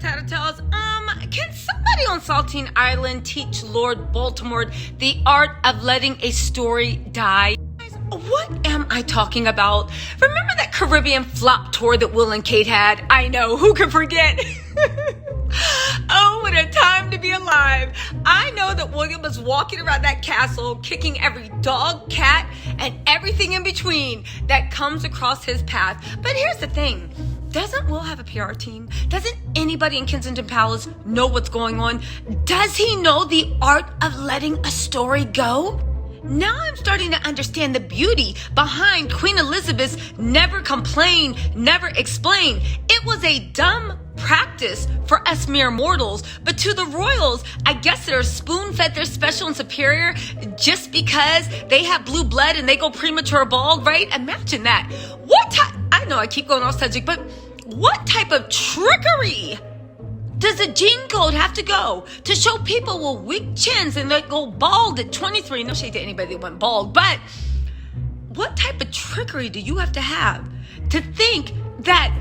Tattle Tells. Can somebody on Saltine Island teach Lord Baltimore the art of letting a story die? What am I talking about? Remember that Caribbean flop tour that Will and Kate had? I know, who can forget? Oh, what a time to be alive. I know that William was walking around that castle, kicking every dog, cat, and everything in between that comes across his path. But here's the thing. Doesn't Will have a PR team? Doesn't anybody in Kensington Palace know what's going on? Does he know the art of letting a story go? Now I'm starting to understand the beauty behind Queen Elizabeth's never complain, never explain. It was a dumb practice for us mere mortals, but to the royals, I guess they're spoon-fed their special and superior just because they have blue blood and they go premature bald, right? Imagine that. I know I keep going off subject, but what type of trickery does the gene code have to go to show people with weak chins and they go bald at 23? No shade to anybody that went bald, but what type of trickery do you have to think that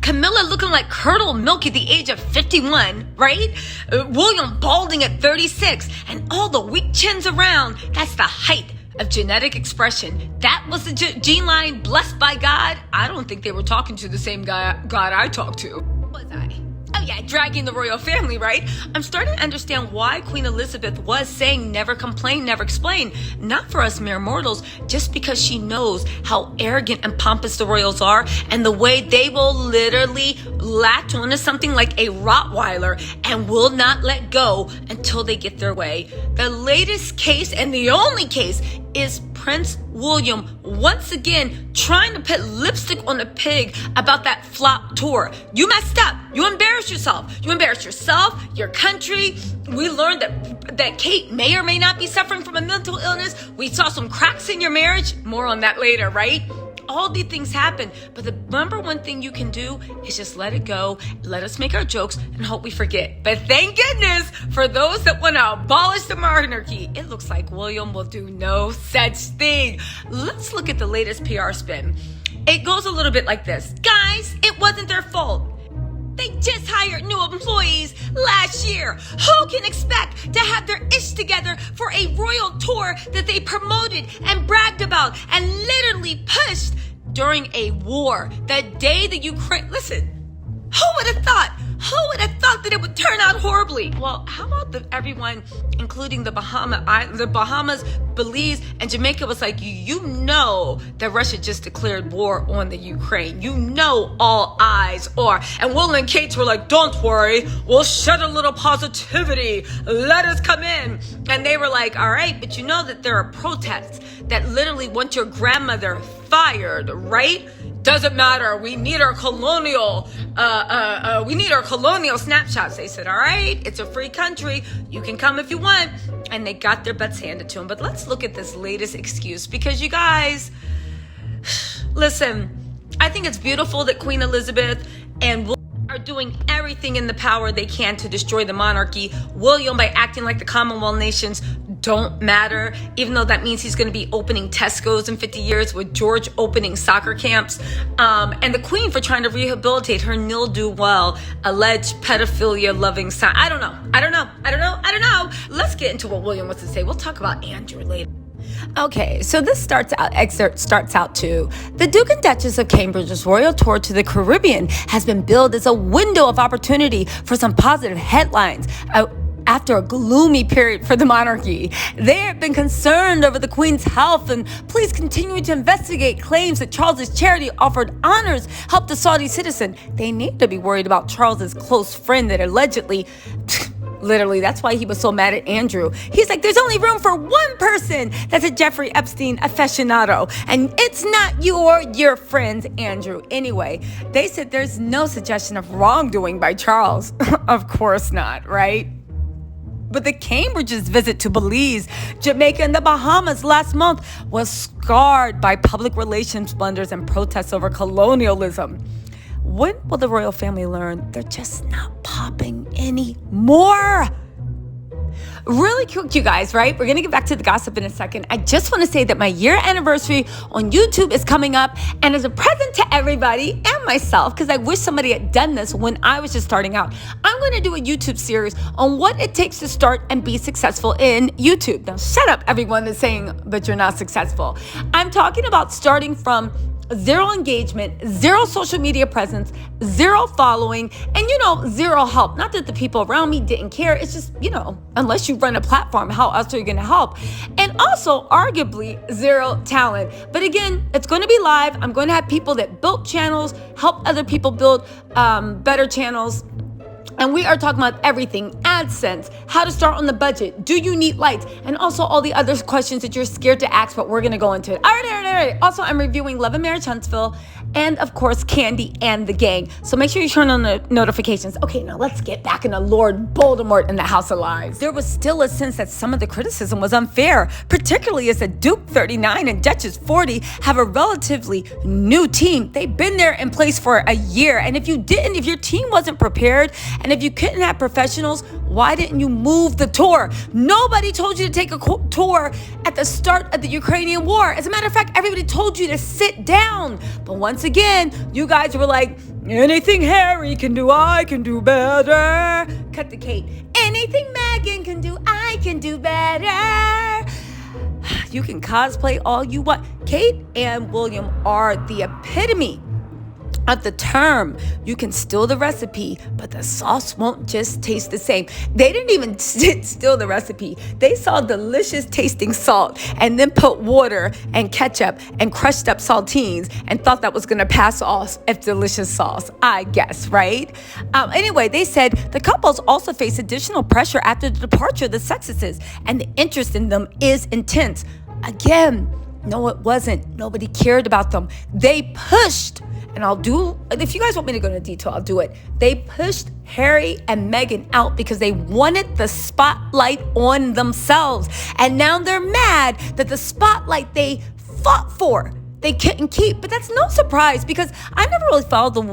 Camilla looking like curdled milk at the age of 51, right? William balding at 36, and all the weak chins around. That's the height of genetic expression. That was the gene line blessed by God. I don't think they were talking to the same God I talked to. Was I? Oh yeah, dragging the royal family, right? I'm starting to understand why Queen Elizabeth was saying never complain, never explain. Not for us mere mortals, just because she knows how arrogant and pompous the royals are and the way they will literally latch onto something like a Rottweiler and will not let go until they get their way. The latest case and the only case is Prince William once again trying to put lipstick on a pig about that flop tour. You messed up. You embarrassed yourself. You embarrassed yourself, your country. We learned that Kate may or may not be suffering from a mental illness. We saw some cracks in your marriage. More on that later, right? All these things happen, but the number one thing you can do is just let it go, let us make our jokes, and hope we forget. But thank goodness for those that want to abolish the monarchy. It looks like William will do no such thing. Let's look at the latest PR spin. It goes a little bit like this. Guys, it wasn't their fault. They just hired new employees last year. Who can expect to have their ish together for a royal tour that they promoted and bragged about and literally pushed during a war? The day the Ukraine... Listen, who would have thought? Who would have thought that it would turn out horribly? Well, how about everyone, including the Bahamas, Belize, and Jamaica was like, you know that Russia just declared war on the Ukraine. You know all eyes are. And Will and Kate were like, don't worry, we'll shed a little positivity. Let us come in. And they were like, all right, but you know that there are protests that literally want your grandmother fired, right? Doesn't matter. We need our colonial snapshots. They said, all right, it's a free country. You can come if you want. And they got their butts handed to them. But let's look at this latest excuse, because you guys, listen, I think it's beautiful that Queen Elizabeth and William are doing everything in the power they can to destroy the monarchy. William, by acting like the Commonwealth nations don't matter, even though that means he's going to be opening Tesco's in 50 years with George opening soccer camps. And the Queen for trying to rehabilitate her nil-do-well alleged pedophilia-loving son. I don't know. Let's get into what William wants to say. We'll talk about Andrew later. Okay, so this excerpt starts out too. The Duke and Duchess of Cambridge's royal tour to the Caribbean has been billed as a window of opportunity for some positive headlines. After a gloomy period for the monarchy, they have been concerned over the Queen's health, and please continue to investigate claims that Charles's charity offered honors helped a Saudi citizen. They need to be worried about Charles's close friend that allegedly... Literally, that's why he was so mad at Andrew. He's like, there's only room for one person that's a Jeffrey Epstein aficionado, and it's not you or your friends, Andrew. Anyway, they said there's no suggestion of wrongdoing by Charles. Of course not, right? But the Cambridges' visit to Belize, Jamaica, and the Bahamas last month was scarred by public relations blunders and protests over colonialism. When will the royal family learn they're just not popping anymore? Really quick, you guys, right? We're going to get back to the gossip in a second. I just want to say that my year anniversary on YouTube is coming up. And as a present to everybody and myself, because I wish somebody had done this when I was just starting out, I'm going to do a YouTube series on what it takes to start and be successful in YouTube. Now, shut up, everyone that's saying, but you're not successful. I'm talking about starting from zero engagement, zero social media presence, zero following, and zero help. Not that the people around me didn't care. It's just, unless you run a platform, how else are you going to help? And also, arguably, zero talent. But again, it's going to be live. I'm going to have people that built channels, help other people build better channels. And we are talking about everything, AdSense, how to start on the budget, do you need lights, and also all the other questions that you're scared to ask, but we're going to go into it. All right. Also, I'm reviewing Love and Marriage Huntsville, and of course, Candy and the Gang. So make sure you turn on the notifications. Okay, now let's get back into Lord Voldemort in the House of Lies. There was still a sense that some of the criticism was unfair, particularly as the Duke 39 and Duchess 40 have a relatively new team. They've been there in place for a year, and if your team wasn't prepared, and if you couldn't have professionals, why didn't you move the tour? Nobody told you to take a tour at the start of the Ukrainian war. As a matter of fact, everybody told you to sit down. But once again, you guys were like, anything Harry can do, I can do better. Cut to Kate. Anything Meghan can do, I can do better. You can cosplay all you want. Kate and William are the epitome of the term. You can steal the recipe, but the sauce won't just taste the same. They didn't even steal the recipe. They saw delicious tasting salt and then put water and ketchup and crushed up saltines and thought that was going to pass off as delicious sauce, I guess, right? Anyway, they said the couples also face additional pressure after the departure of the Sussexes, and the interest in them is intense. Again, no, it wasn't. Nobody cared about them. They pushed, and if you guys want me to go into detail, I'll do it. They pushed Harry and Meghan out because they wanted the spotlight on themselves. And now they're mad that the spotlight they fought for, they couldn't keep. But that's no surprise, because I never really followed the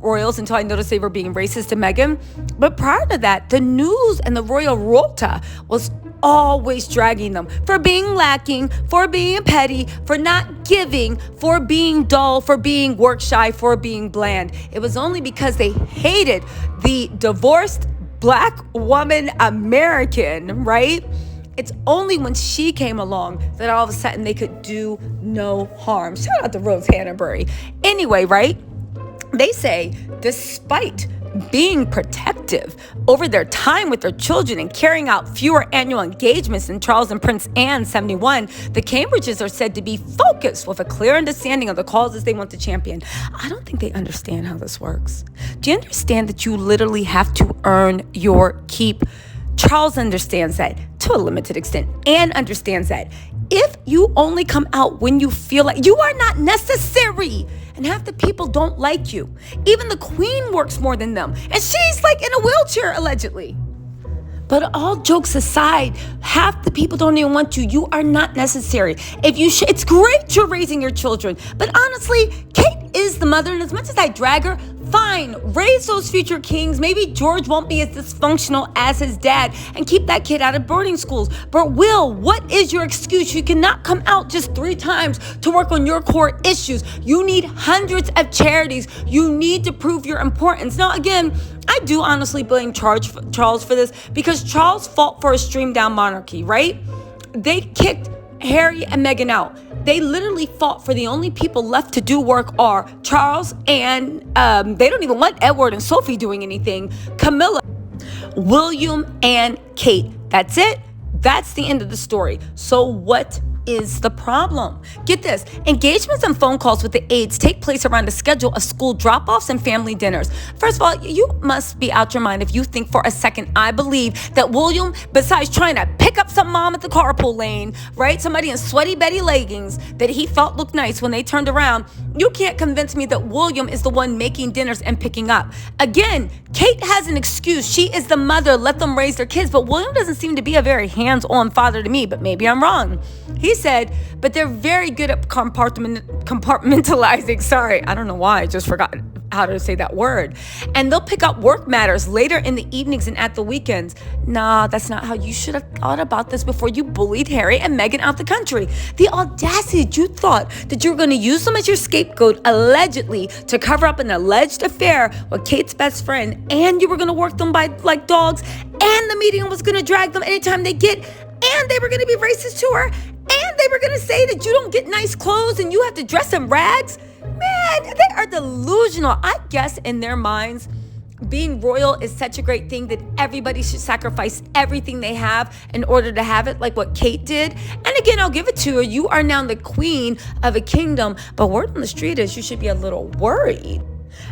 royals until I noticed they were being racist to Meghan. But prior to that, the news and the royal rota was always dragging them for being lacking, for being petty, for not giving, for being dull, for being work shy, for being bland. It was only because they hated the divorced Black woman American, right? It's only when she came along that all of a sudden they could do no harm. Shout out to Rose Hannabury. Anyway, right? They say, despite being protective over their time with their children and carrying out fewer annual engagements than Charles and Prince Anne 71, the Cambridges are said to be focused with a clear understanding of the causes they want to champion. I don't think they understand how this works. Do you understand that you literally have to earn your keep? Charles understands that to a limited extent. Anne understands that. If you only come out when you feel like you are not necessary, and half the people don't like you. Even the Queen works more than them, and she's like in a wheelchair allegedly. But all jokes aside, half the people don't even want you. You are not necessary. It's great you're raising your children, but honestly, Kate is the mother, and as much as I drag her, fine, raise those future kings. Maybe George won't be as dysfunctional as his dad, and keep that kid out of boarding schools. But Will, what is your excuse? You cannot come out just 3 times to work on your core issues. You need hundreds of charities. You need to prove your importance. Now, again, I do honestly blame Charles for this, because Charles fought for a streamed down monarchy, right? They kicked Harry and Meghan out. They literally fought for the only people left to do work are Charles and they don't even want Edward and Sophie doing anything. Camilla, William, and Kate. That's it. That's the end of the story. So what is the problem? Get this. Engagements and phone calls with the aides take place around the schedule of school drop-offs and family dinners. First of all, you must be out your mind if you think for a second I believe that William, besides trying to pick up some mom at the carpool lane, right, somebody in sweaty Betty leggings that he felt looked nice when they turned around, you can't convince me that William is the one making dinners and picking up. Again, Kate has an excuse. She is the mother. Let them raise their kids. But William doesn't seem to be a very hands-on father to me, but maybe I'm wrong. He said, but they're very good at compartmentalizing. Sorry, I don't know why. I just forgot how to say that word. And they'll pick up work matters later in the evenings and at the weekends. Nah, that's not how you should have thought about this before you bullied Harry and Meghan out the country. The audacity that you thought that you were going to use them as your scapegoat, allegedly, to cover up an alleged affair with Kate's best friend, and you were going to work them by like dogs, and the media was going to drag them anytime they get, and they were going to be racist to her, and they were going to say that you don't get nice clothes and you have to dress in rags. Man, they are delusional. I guess in their minds, being royal is such a great thing that everybody should sacrifice everything they have in order to have it, like what Kate did. And again, I'll give it to her. You are now the queen of a kingdom, but word on the street is you should be a little worried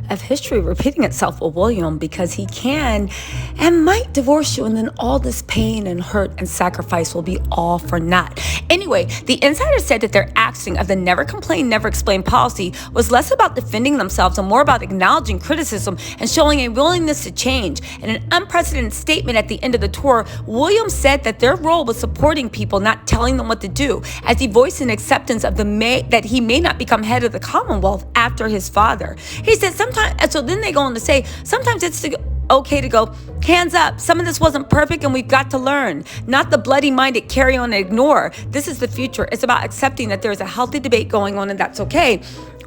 of history repeating itself with William, because he can and might divorce you, and then all this pain and hurt and sacrifice will be all for naught. Anyway, the insider said that their axing of the never complain, never explain policy was less about defending themselves and more about acknowledging criticism and showing a willingness to change. In an unprecedented statement at the end of the tour, William said that their role was supporting people, not telling them what to do, as he voiced an acceptance of that he may not become head of the Commonwealth after his father. He said sometimes, so then they go on to say, sometimes it's okay to go, hands up, some of this wasn't perfect and we've got to learn. Not the bloody-minded carry on and ignore. This is the future. It's about accepting that there's a healthy debate going on and that's okay.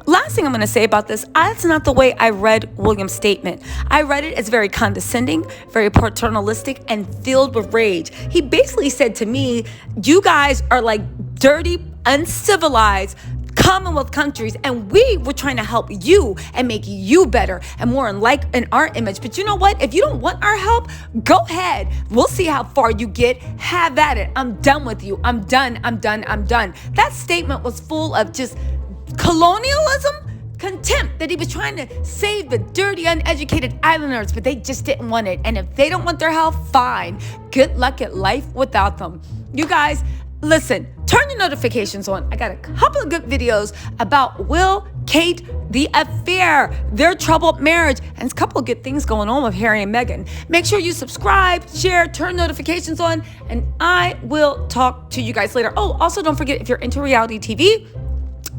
Last thing I'm going to say about this, that's not the way I read William's statement. I read it as very condescending, very paternalistic, and filled with rage. He basically said to me, you guys are like dirty, uncivilized Commonwealth countries, and we were trying to help you and make you better and more in our image. But you know what? If you don't want our help, go ahead. We'll see how far you get. Have at it. I'm done with you. I'm done. That statement was full of just colonialism, contempt, that he was trying to save the dirty, uneducated islanders, but they just didn't want it. And if they don't want their help, fine. Good luck at life without them. You guys, listen, turn your notifications on. I got a couple of good videos about Will, Kate, the affair, their troubled marriage, and a couple of good things going on with Harry and Meghan. Make sure you subscribe, share, turn notifications on, and I will talk to you guys later. Oh, also don't forget, if you're into reality TV,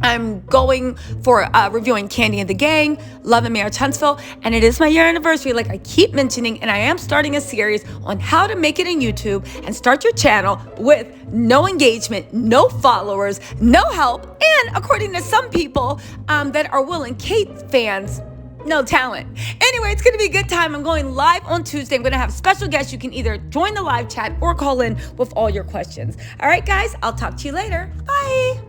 I'm going for reviewing Candy and the Gang, Love and Marriage Huntsville, and it is my year anniversary, like I keep mentioning, and I am starting a series on how to make it in YouTube and start your channel with no engagement, no followers, no help, and according to some people that are Will and Kate fans, no talent. Anyway, it's going to be a good time. I'm going live on Tuesday. I'm going to have special guests. You can either join the live chat or call in with all your questions. All right, guys, I'll talk to you later. Bye.